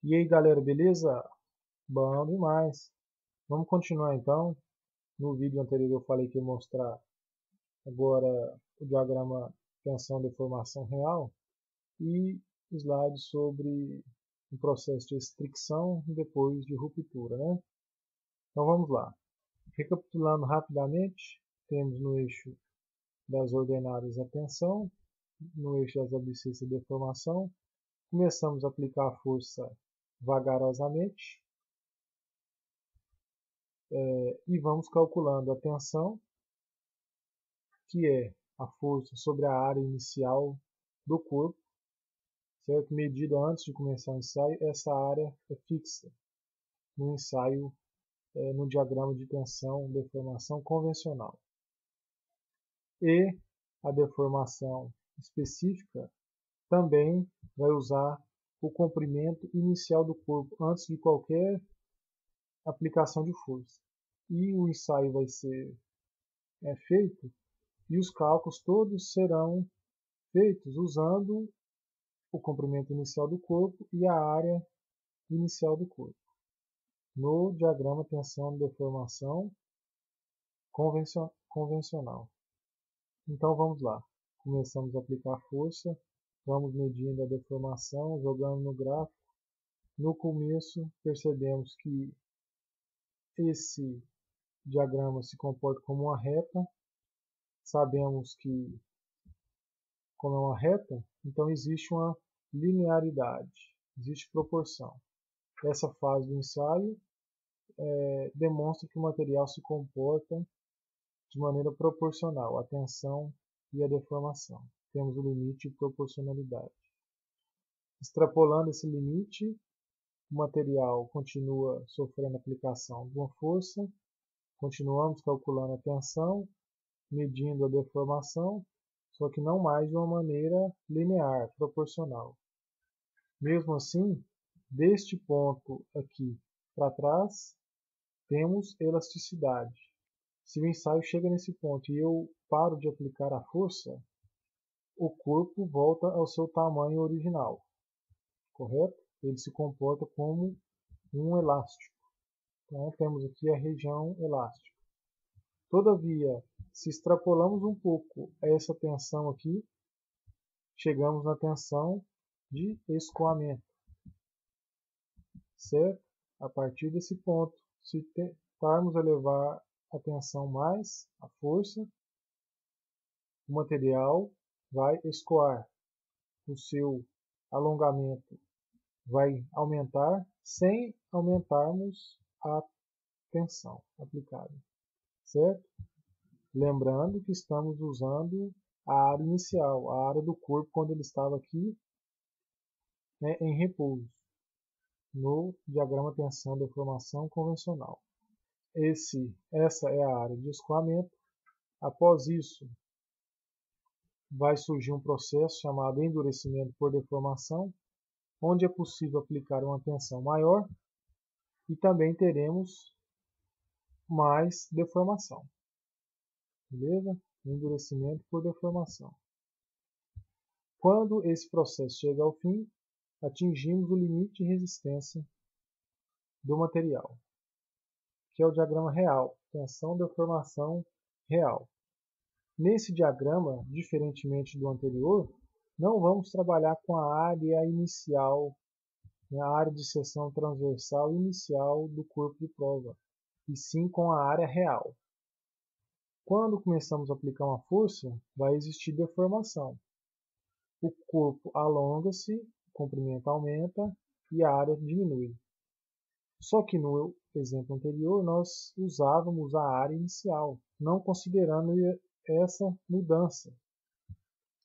E aí galera, beleza? Bom demais! Vamos continuar então. No vídeo anterior eu falei que ia mostrar agora o diagrama tensão-deformação real e slides sobre o processo de fricção e depois de ruptura, né? Então vamos lá. Recapitulando rapidamente, temos no eixo das ordenadas a tensão, no eixo das abscissas a deformação. Começamos a aplicar a força vagarosamente, e vamos calculando a tensão, que é a força sobre a área inicial do corpo, certo? Medida antes de começar o ensaio. Essa área é fixa no ensaio, no diagrama de tensão-deformação convencional. E a deformação específica também vai usar o comprimento inicial do corpo antes de qualquer aplicação de força. E o ensaio vai ser feito e os cálculos todos serão feitos usando o comprimento inicial do corpo e a área inicial do corpo, no diagrama tensão-deformação convencional. Então vamos lá. Começamos a aplicar a força, vamos medindo a deformação, jogando no gráfico. No começo percebemos que esse diagrama se comporta como uma reta. Sabemos que, como é uma reta, então existe uma linearidade, existe proporção. Essa fase do ensaio demonstra que o material se comporta de maneira proporcional à tensão e à deformação. Temos o limite de proporcionalidade. Extrapolando esse limite, o material continua sofrendo aplicação de uma força, continuamos calculando a tensão, medindo a deformação, só que não mais de uma maneira linear, proporcional. Mesmo assim, deste ponto aqui para trás, temos elasticidade. Se o ensaio chega nesse ponto e eu paro de aplicar a força, o corpo volta ao seu tamanho original, correto? Ele se comporta como um elástico. Então temos aqui a região elástica. Todavia, se extrapolamos um pouco essa tensão aqui, chegamos na tensão de escoamento, certo? A partir desse ponto, se tentarmos elevar a tensão mais a força, o material vai escoar, o seu alongamento vai aumentar sem aumentarmos a tensão aplicada, certo? Lembrando que estamos usando a área inicial, a área do corpo quando ele estava aqui, né, em repouso, no diagrama tensão-deformação convencional. Essa é a área de escoamento. Após isso, vai surgir um processo chamado endurecimento por deformação, onde é possível aplicar uma tensão maior e também teremos mais deformação. Beleza? Endurecimento por deformação. Quando esse processo chega ao fim, atingimos o limite de resistência do material, que é o diagrama real, tensão-deformação real. Nesse diagrama, diferentemente do anterior, não vamos trabalhar com a área inicial, a área de seção transversal inicial do corpo de prova, e sim com a área real. Quando começamos a aplicar uma força, vai existir deformação. O corpo alonga-se, o comprimento aumenta e a área diminui. Só que no exemplo anterior nós usávamos a área inicial, não considerando essa mudança.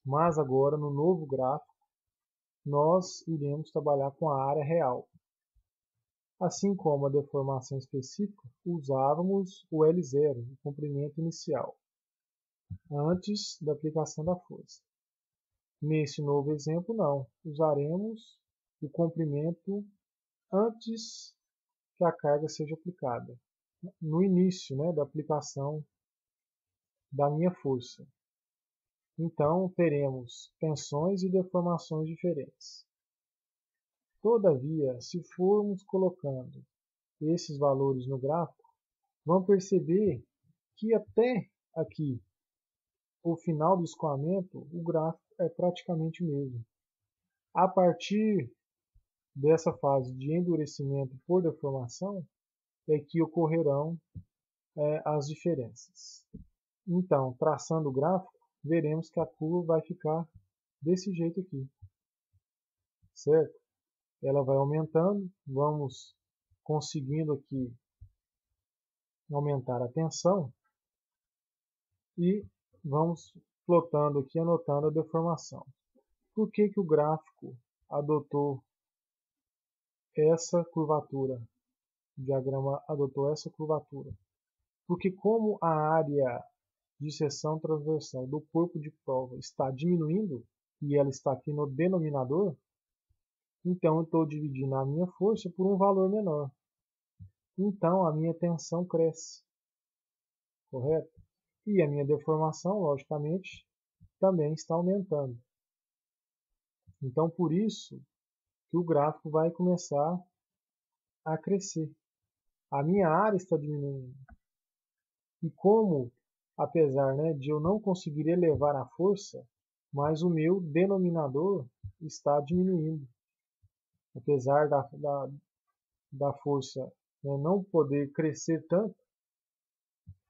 Mas agora, no novo gráfico, nós iremos trabalhar com a área real. Assim como a deformação específica, usávamos o L0, o comprimento inicial, antes da aplicação da força. Nesse novo exemplo, não. Usaremos o comprimento antes que a carga seja aplicada, no início, né, da aplicação da minha força. Então, teremos tensões e deformações diferentes. Todavia, se formos colocando esses valores no gráfico, vamos perceber que até aqui, o final do escoamento, o gráfico é praticamente o mesmo. A partir dessa fase de endurecimento por deformação, é que ocorrerão as diferenças. Então, traçando o gráfico, veremos que a curva vai ficar desse jeito aqui, certo? Ela vai aumentando, vamos conseguindo aqui aumentar a tensão e vamos plotando aqui, anotando a deformação. Por que que o gráfico adotou essa curvatura? O diagrama adotou essa curvatura. Porque como a área de seção transversal do corpo de prova está diminuindo, e ela está aqui no denominador, então eu estou dividindo a minha força por um valor menor. Então a minha tensão cresce, correto? E a minha deformação, logicamente, também está aumentando. Então por isso que o gráfico vai começar a crescer. A minha área está diminuindo. E como, apesar de eu não conseguir elevar a força, mas o meu denominador está diminuindo. Apesar da força não poder crescer tanto,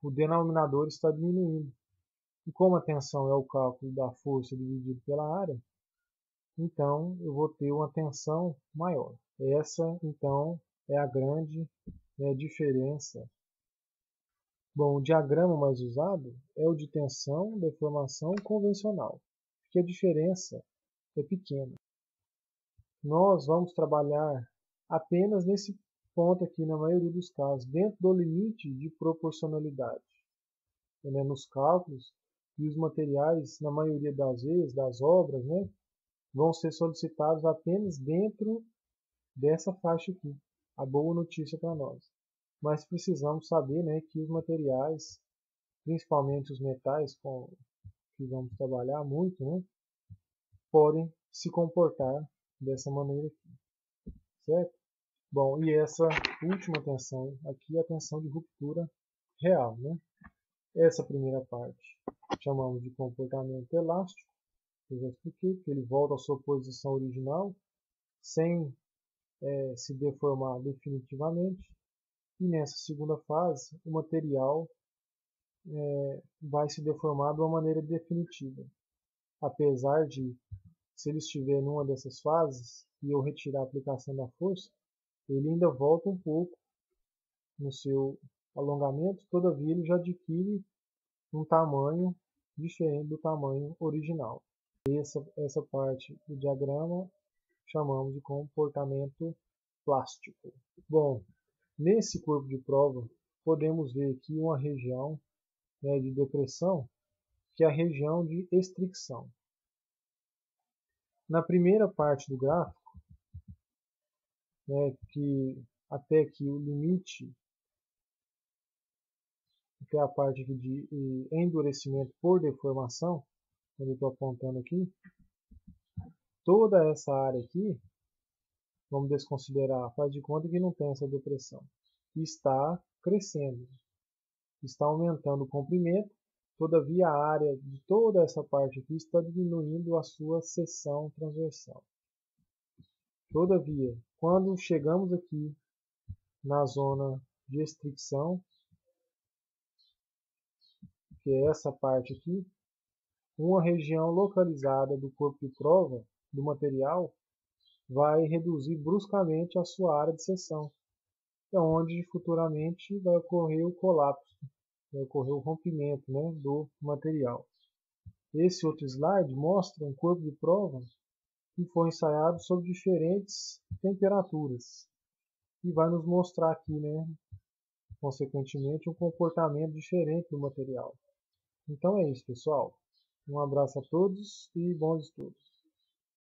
o denominador está diminuindo. E como a tensão é o cálculo da força dividido pela área, então eu vou ter uma tensão maior. Essa, então, é a grande diferença. Bom, o diagrama mais usado é o de tensão, deformação convencional, porque a diferença é pequena. Nós vamos trabalhar apenas nesse ponto aqui, na maioria dos casos, dentro do limite de proporcionalidade. Nos cálculos, e os materiais, na maioria das vezes, das obras, vão ser solicitados apenas dentro dessa faixa aqui. A boa notícia para nós. Mas precisamos saber que os materiais, principalmente os metais com que vamos trabalhar muito, podem se comportar dessa maneira aqui, certo? Bom, e essa última tensão aqui é a tensão de ruptura real, Essa primeira parte chamamos de comportamento elástico, eu já expliquei, que ele volta à sua posição original, sem se deformar definitivamente. E nessa segunda fase, o material vai se deformar de uma maneira definitiva. Apesar de, se ele estiver em uma dessas fases e eu retirar a aplicação da força, ele ainda volta um pouco no seu alongamento, todavia ele já adquire um tamanho diferente do tamanho original. Essa parte do diagrama chamamos de comportamento plástico. Bom, nesse corpo de prova, podemos ver aqui uma região de depressão, que é a região de estricção. Na primeira parte do gráfico, que até aqui o limite, que é a parte aqui de endurecimento por deformação, onde eu estou apontando aqui, toda essa área aqui, vamos desconsiderar, faz de conta que não tem essa depressão, está crescendo, está aumentando o comprimento, todavia a área de toda essa parte aqui está diminuindo a sua seção transversal. Todavia, quando chegamos aqui na zona de estricção, que é essa parte aqui, uma região localizada do corpo de prova do material vai reduzir bruscamente a sua área de seção, é onde futuramente vai ocorrer o colapso, vai ocorrer o rompimento do material. Esse outro slide mostra um corpo de prova que foi ensaiado sob diferentes temperaturas e vai nos mostrar aqui, consequentemente, um comportamento diferente do material. Então é isso, pessoal. Um abraço a todos e bons estudos.